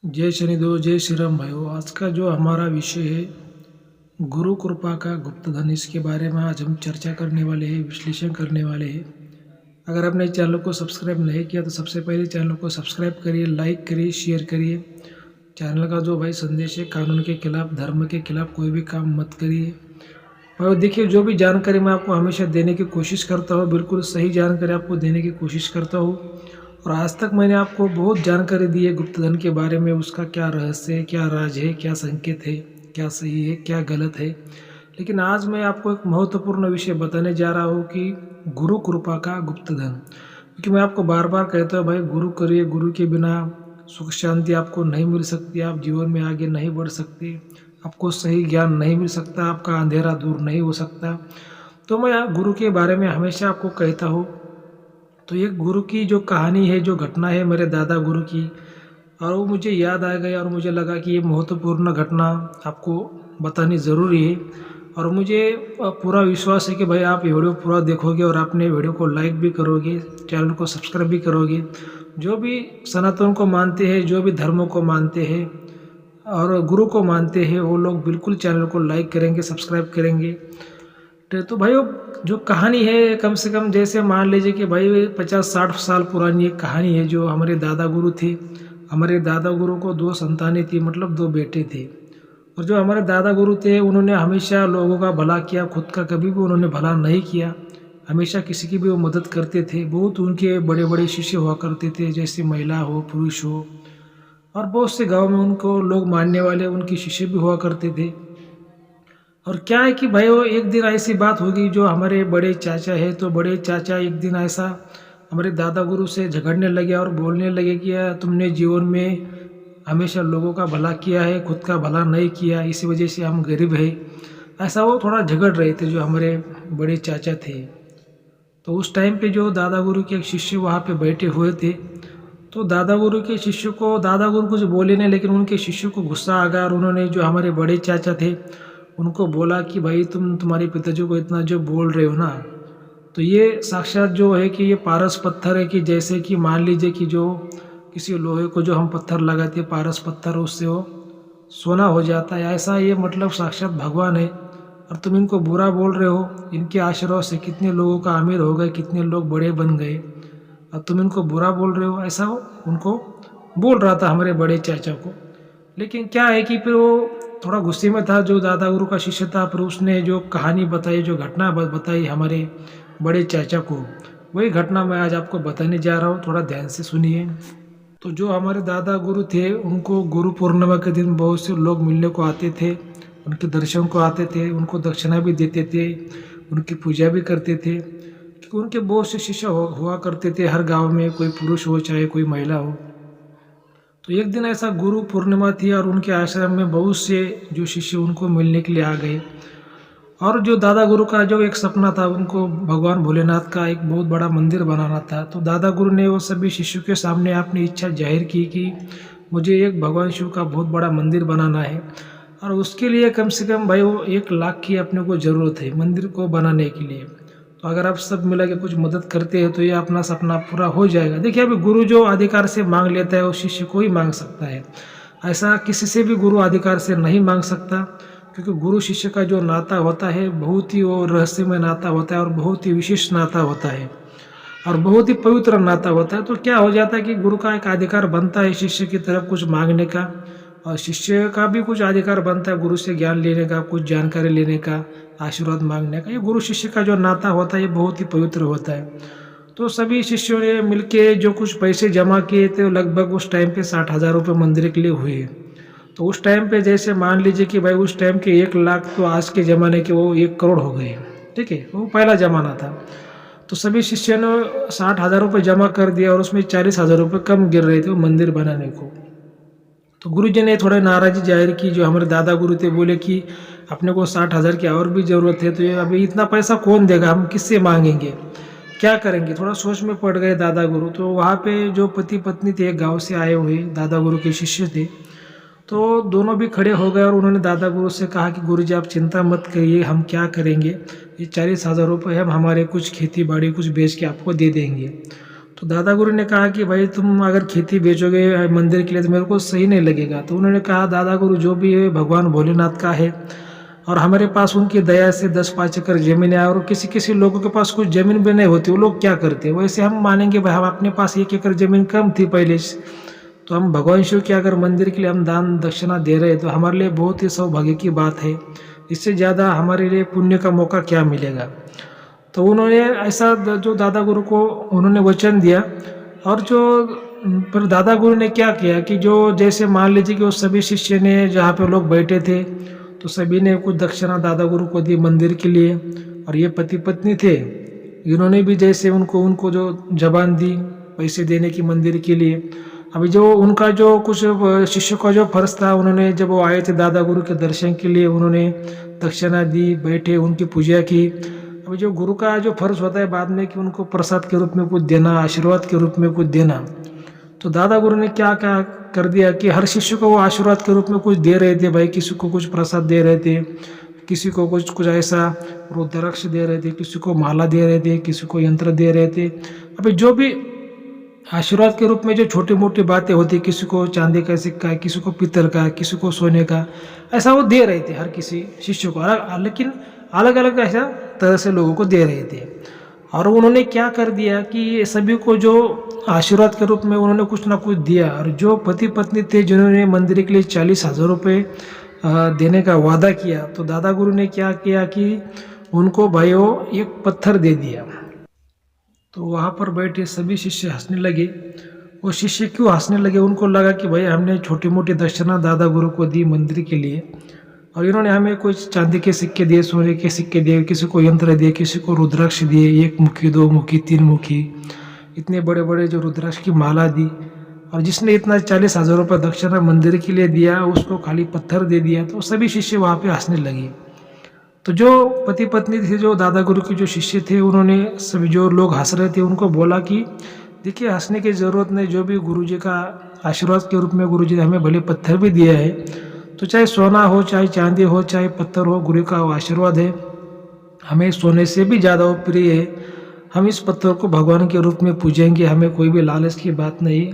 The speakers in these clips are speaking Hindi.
जय शनिदेव, जय श्री राम भाइयों। आज का जो हमारा विषय है गुरु कृपा का गुप्त धन, इसके बारे में आज हम चर्चा करने वाले हैं, विश्लेषण करने वाले हैं। अगर आपने चैनल को सब्सक्राइब नहीं किया तो सबसे पहले चैनल को सब्सक्राइब करिए, लाइक करिए, शेयर करिए। चैनल का जो भाई संदेश है, कानून के खिलाफ, धर्म के खिलाफ कोई भी काम मत करिए। और देखिए, जो भी जानकारी मैं आपको हमेशा देने की कोशिश करता हूँ, बिल्कुल सही जानकारी आपको देने की कोशिश करता हूँ। और आज तक मैंने आपको बहुत जानकारी दी है गुप्तधन के बारे में, उसका क्या रहस्य है, क्या राज है, क्या संकेत है, क्या सही है, क्या गलत है। लेकिन आज मैं आपको एक महत्वपूर्ण विषय बताने जा रहा हूँ कि गुरु कृपा का गुप्तधन। क्योंकि मैं आपको बार बार कहता हूँ भाई, गुरु करिए, गुरु के बिना सुख शांति आपको नहीं मिल सकती, आप जीवन में आगे नहीं बढ़ सकते, आपको सही ज्ञान नहीं मिल सकता, आपका अंधेरा दूर नहीं हो सकता। तो मैं गुरु के बारे में हमेशा आपको कहता हूँ। तो एक गुरु की जो कहानी है, जो घटना है मेरे दादा गुरु की, और वो मुझे याद आ गई और मुझे लगा कि ये महत्वपूर्ण घटना आपको बतानी ज़रूरी है। और मुझे पूरा विश्वास है कि भाई आप ये वीडियो पूरा देखोगे और आपने वीडियो को लाइक भी करोगे, चैनल को सब्सक्राइब भी करोगे। जो भी सनातन को मानते हैं, जो भी धर्मों को मानते हैं और गुरु को मानते हैं, वो लोग बिल्कुल चैनल को लाइक करेंगे, सब्सक्राइब करेंगे। तो भाई वो जो कहानी है, कम से कम जैसे मान लीजिए कि भाई 50-60 साल पुरानी एक कहानी है। जो हमारे दादा गुरु थे, हमारे दादा गुरु को 2 संतानें थी, मतलब 2 बेटे थे। और जो हमारे दादा गुरु थे, उन्होंने हमेशा लोगों का भला किया, खुद का कभी भी उन्होंने भला नहीं किया। हमेशा किसी की भी वो मदद करते थे। बहुत उनके बड़े बड़े शिष्य हुआ करते थे, जैसे महिला हो, पुरुष हो, और बहुत से गाँव में उनको लोग मानने वाले उनके शिष्य भी हुआ करते थे। और क्या है कि भाई, वो एक दिन ऐसी बात होगी, जो हमारे बड़े चाचा है, तो बड़े चाचा एक दिन ऐसा हमारे दादा गुरु से झगड़ने लगे और बोलने लगे कि यार, तुमने जीवन में हमेशा लोगों का भला किया है, खुद का भला नहीं किया, इसी वजह से हम गरीब हैं। ऐसा वो थोड़ा झगड़ रहे थे, जो हमारे बड़े चाचा थे। तो उस टाइम पे जो दादा गुरु के एक शिष्य वहाँ पे बैठे हुए थे, तो दादा गुरु के शिष्य को, दादा गुरु कुछ बोले नहीं, लेकिन उनके शिष्य को गुस्सा आ गया और उन्होंने जो हमारे बड़े चाचा थे उनको बोला कि भाई, तुम्हारे पिताजी को इतना जो बोल रहे हो ना, तो ये साक्षात जो है कि ये पारस पत्थर है। कि जैसे कि मान लीजिए कि जो किसी लोहे को जो हम पत्थर लगाते हैं, पारस पत्थर, उससे वो सोना हो जाता है, ऐसा ये मतलब साक्षात भगवान है। और तुम इनको बुरा बोल रहे हो, इनके आशीर्वाद से कितने लोगों का अमीर हो गए, कितने लोग बड़े बन गए, और तुम इनको बुरा बोल रहे हो, ऐसा वो उनको बोल रहा था हमारे बड़े चाचा को। लेकिन क्या है कि फिर वो थोड़ा गुस्से में था, जो दादा गुरु का शिष्य था। फिर उसने जो कहानी बताई, जो घटना बताई हमारे बड़े चाचा को, वही घटना मैं आज आपको बताने जा रहा हूँ। थोड़ा ध्यान से सुनिए। तो जो हमारे दादा गुरु थे, उनको गुरु पूर्णिमा के दिन बहुत से लोग मिलने को आते थे, उनके दर्शन को आते थे, उनको दक्षिणा भी देते थे, उनकी पूजा भी करते थे। क्योंकि उनके बहुत से शिष्य हुआ करते थे हर गांव में, कोई पुरुष हो चाहे कोई महिला हो। तो एक दिन ऐसा गुरु पूर्णिमा थी और उनके आश्रम में बहुत से जो शिष्य उनको मिलने के लिए आ गए। और जो दादा गुरु का जो एक सपना था, उनको भगवान भोलेनाथ का एक बहुत बड़ा मंदिर बनाना था। तो दादा गुरु ने वो सभी शिष्यों के सामने अपनी इच्छा जाहिर की कि मुझे एक भगवान शिव का बहुत बड़ा मंदिर बनाना है, और उसके लिए कम से कम भाई वो 1 लाख की अपने को ज़रूरत है मंदिर को बनाने के लिए। तो अगर आप सब मिला के कुछ मदद करते हैं तो ये अपना सपना पूरा हो जाएगा। देखिए, अभी गुरु जो अधिकार से मांग लेता है, वो शिष्य को ही मांग सकता है। ऐसा किसी से भी गुरु अधिकार से नहीं मांग सकता। क्योंकि गुरु शिष्य का जो नाता होता है, बहुत ही वो रहस्यमय नाता होता है, और बहुत ही विशेष नाता होता है, और बहुत ही पवित्र नाता होता है। तो क्या हो जाता है कि गुरु का एक अधिकार बनता है शिष्य की तरफ कुछ मांगने का, और शिष्य का भी कुछ अधिकार बनता है गुरु से ज्ञान लेने का, कुछ जानकारी लेने का, आशीर्वाद मांगने का। ये गुरु शिष्य का जो नाता होता है, ये बहुत ही पवित्र होता है। तो सभी शिष्यों ने मिलके जो कुछ पैसे जमा किए थे, लगभग उस टाइम पे 60,000 रुपये मंदिर के लिए हुए। तो उस टाइम पे जैसे मान लीजिए कि भाई, उस टाइम के 1 लाख तो आज के ज़माने के वो 1 करोड़ हो गए। ठीक है, वो पहला ज़माना था। तो सभी शिष्यों ने 60,000 रुपये जमा कर दिया, और उसमें 40,000 रुपये कम गिर रहे थे वो मंदिर बनाने को। तो गुरुजी ने थोड़ा नाराज़ी जाहिर की। जो हमारे दादा गुरु थे, बोले कि अपने को 60,000 की और भी ज़रूरत है, तो ये अभी इतना पैसा कौन देगा, हम किससे मांगेंगे, क्या करेंगे। थोड़ा सोच में पड़ गए दादा गुरु। तो वहाँ पे जो पति पत्नी थे, गांव से आए हुए दादा गुरु के शिष्य थे, तो दोनों भी खड़े हो गए और उन्होंने दादा गुरु से कहा कि गुरुजी, आप चिंता मत करिए, हम क्या करेंगे, ये 40,000 रुपये हम हमारे कुछ खेती बाड़ी कुछ बेच के आपको दे देंगे। तो दादा गुरु ने कहा कि भाई तुम अगर खेती बेचोगे मंदिर के लिए तो मेरे को सही नहीं लगेगा। तो उन्होंने कहा दादा गुरु जो भी है भगवान भोलेनाथ का है, और हमारे पास उनकी दया से 10-5 एकड़ जमीन है, और किसी किसी लोगों के पास कुछ जमीन भी नहीं होती, वो लोग क्या करते हैं वैसे हम मानेंगे भाई हम अपने पास 1 एकड़ जमीन कम थी पहले से, तो हम भगवान शिव के अगर मंदिर के लिए हम दान दक्षिणा दे रहे हैं तो हमारे लिए बहुत ही सौभाग्य की बात है। इससे ज़्यादा हमारे लिए पुण्य का मौका क्या मिलेगा। तो उन्होंने ऐसा जो दादा गुरु को उन्होंने वचन दिया। और जो पर दादा गुरु ने क्या किया कि जो जैसे मान लीजिए कि वो सभी शिष्य ने जहाँ पे लोग बैठे थे तो सभी ने कुछ दक्षिणा दादा गुरु को दी मंदिर के लिए। और ये पति पत्नी थे, इन्होंने भी जैसे उनको जो जबान दी पैसे देने की मंदिर के लिए। अभी जो उनका जो कुछ शिष्यों का जो फर्ज था, उन्होंने जब वो आए थे दादा गुरु के दर्शन के लिए उन्होंने दक्षिणा दी, बैठे उनकी पूजा की। अभी जो गुरु का जो फर्ज होता है बाद में कि उनको प्रसाद के रूप में कुछ देना, आशीर्वाद के रूप में कुछ देना, तो दादा गुरु ने क्या क्या कर दिया कि हर शिष्य को वो आशीर्वाद के रूप में कुछ दे रहे थे। भाई किसी को कुछ प्रसाद दे रहे थे, किसी को कुछ ऐसा रुद्राक्ष दे रहे थे, किसी को माला दे रहे थे, किसी को यंत्र दे रहे थे। अभी जो भी आशीर्वाद के रूप में जो छोटी मोटी बातें होती, किसी को चांदी का सिक्का, किसी को पीतल का, किसी को सोने का, ऐसा वो दे रहे थे हर किसी शिष्य को लेकिन अलग अलग ऐसा तरह से लोगों को दे रहे थे। और उन्होंने क्या कर दिया कि सभी को जो आशीर्वाद के रूप में उन्होंने कुछ ना कुछ दिया। और जो पति पत्नी थे जिन्होंने मंदिर के लिए 40,000 रुपये देने का वादा किया, तो दादा गुरु ने क्या किया कि उनको भाइयों एक पत्थर दे दिया। तो वहाँ पर बैठे सभी शिष्य हंसने लगे। वो शिष्य क्यों हंसने लगे, उनको लगा कि भाई हमने छोटी मोटी दक्षिणा दादा गुरु को दी मंदिर के लिए, और इन्होंने हमें कुछ चांदी के सिक्के दिए, सोने के सिक्के दिए, किसी को यंत्र दिए, किसी को रुद्राक्ष दिए, 1 मुखी 2 मुखी 3 मुखी, इतने बड़े बड़े जो रुद्राक्ष की माला दी। और जिसने इतना 40,000 रुपये दक्षिणा मंदिर के लिए दिया उसको खाली पत्थर दे दिया। तो सभी शिष्य वहाँ पे हंसने लगे। तो जो पति पत्नी थे, जो दादा गुरु के जो शिष्य थे, उन्होंने सभी जो लोग हंस रहे थे उनको बोला कि देखिए हंसने की ज़रूरत नहीं, जो भी गुरुजी का आशीर्वाद के रूप में गुरुजी ने हमें भले पत्थर भी दिया है, तो चाहे सोना हो, चाहे चांदी हो, चाहे पत्थर हो, गुरु का आशीर्वाद है, हमें सोने से भी ज़्यादा वो प्रिय है। हम इस पत्थर को भगवान के रूप में पूजेंगे, हमें कोई भी लालच की बात नहीं।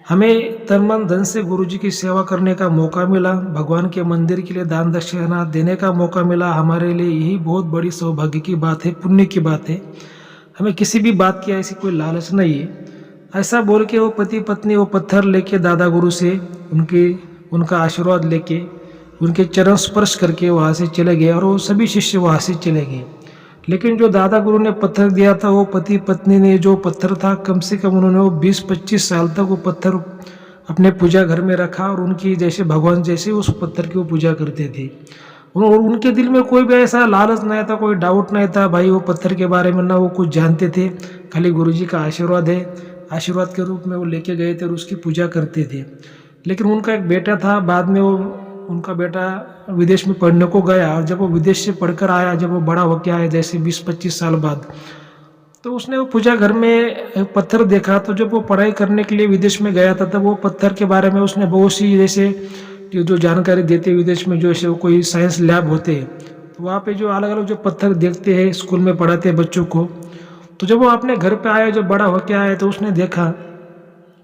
हमें तन मन धन से गुरुजी की सेवा करने का मौका मिला, भगवान के मंदिर के लिए दान दक्षिणा देने का मौका मिला, हमारे लिए यही बहुत बड़ी सौभाग्य की बात है, पुण्य की बात है। हमें किसी भी बात की ऐसी कोई लालच नहीं है। ऐसा बोल के वो पति पत्नी वो पत्थर लेके दादा गुरु से उनका आशीर्वाद लेके उनके चरण स्पर्श करके वहाँ से चले गए, और वो सभी शिष्य वहाँ से चले गए। लेकिन जो दादा गुरु ने पत्थर दिया था, वो पति पत्नी ने जो पत्थर था कम से कम उन्होंने वो 20-25 साल तक वो पत्थर अपने पूजा घर में रखा, और उनकी जैसे भगवान जैसे उस पत्थर की वो पूजा करते थे। और उनके दिल में कोई भी ऐसा लालच नहीं था, कोई डाउट नहीं था भाई वो पत्थर के बारे में, ना वो कुछ जानते थे, खाली गुरुजी का आशीर्वाद है, आशीर्वाद के रूप में वो लेके गए थे और उसकी पूजा करते थे। लेकिन उनका एक बेटा था, बाद में वो उनका बेटा विदेश में पढ़ने को गया, और जब वो विदेश से पढ़कर आया, जब वो बड़ा होकर आया जैसे 20-25 साल बाद, तो उसने वो पूजा घर में पत्थर देखा। तो जब वो पढ़ाई करने के लिए विदेश में गया था तब वो पत्थर के बारे में उसने बहुत सी जैसे जो जानकारी देते विदेश में, जो ऐसे कोई साइंस लैब होते हैं, तो वहाँ पे जो अलग अलग जो पत्थर देखते हैं, स्कूल में पढ़ाते हैं बच्चों को। तो जब वो अपने घर पे आया, जब बड़ा होकर आया, तो उसने देखा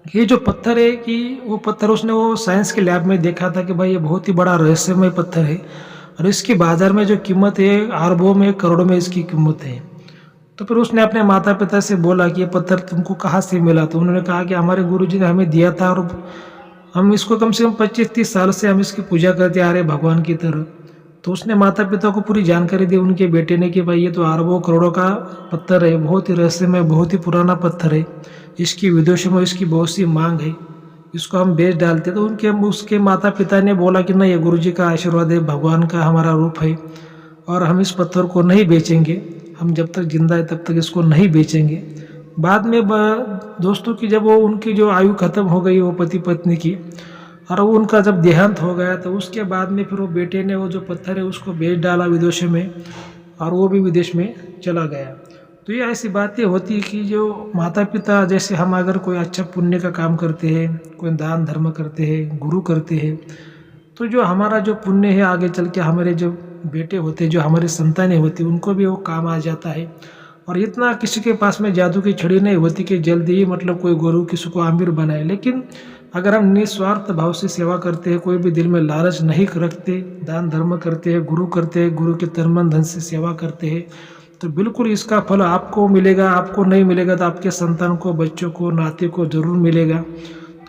ये जो पत्थर है कि वो पत्थर उसने वो साइंस के लैब में देखा था कि भाई ये बहुत ही बड़ा रहस्यमय पत्थर है, और इसकी बाजार में जो कीमत है अरबों में करोड़ों में इसकी कीमत है। तो फिर उसने अपने माता पिता से बोला कि ये पत्थर तुमको कहाँ से मिला। तो उन्होंने कहा कि हमारे गुरुजी ने हमें दिया था, और हम इसको कम से कम 25-30 साल से हम इसकी पूजा करते आ रहे भगवान की तरह। तो उसने माता पिता को पूरी जानकारी दी उनके बेटे ने कि भाई ये तो अरबों करोड़ों का पत्थर है, बहुत ही रहस्यमय, बहुत ही पुराना पत्थर है, इसकी विदेशों में इसकी बहुत सी मांग है, इसको हम बेच डालते। तो उसके माता पिता ने बोला कि नहीं, ये गुरुजी का आशीर्वाद है, भगवान का हमारा रूप है, और हम इस पत्थर को नहीं बेचेंगे, हम जब तक जिंदा है तब तक इसको नहीं बेचेंगे। बाद में दोस्तों की जब वो उनकी जो आयु खत्म हो गई वो पति पत्नी की, और वो उनका जब देहांत हो गया, तो उसके बाद में फिर वो बेटे ने वो जो पत्थर है उसको बेच डाला विदेशों में, और वो भी विदेश में चला गया। तो ये ऐसी बातें होती है कि जो माता पिता जैसे हम अगर कोई अच्छा पुण्य का काम करते हैं, कोई दान धर्म करते हैं, गुरु करते हैं, तो जो हमारा जो पुण्य है आगे चल के हमारे जो बेटे होते हैं, जो हमारी संतानें होती हैं, उनको भी वो काम आ जाता है। और इतना किसी के पास में जादू की छड़ी नहीं होती कि जल्दी ही मतलब कोई गुरु किसी को आमिर बनाए। लेकिन अगर हम निस्वार्थ भाव से सेवा करते हैं, कोई भी दिल में लालच नहीं रखते, दान धर्म करते हैं, गुरु के तन मन धन से सेवा करते हैं, तो बिल्कुल इसका फल आपको मिलेगा। आपको नहीं मिलेगा तो आपके संतान को, बच्चों को, नाते को जरूर मिलेगा।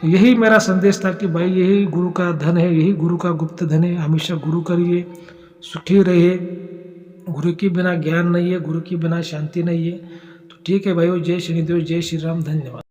तो यही मेरा संदेश था कि भाई यही गुरु का धन है, यही गुरु का गुप्त धन है। हमेशा गुरु करिए, सुखी रहिए। गुरु के बिना ज्ञान नहीं है, गुरु के बिना शांति नहीं है। तो ठीक है भाइयों, जय शनिदेव, जय श्री राम, धन्यवाद।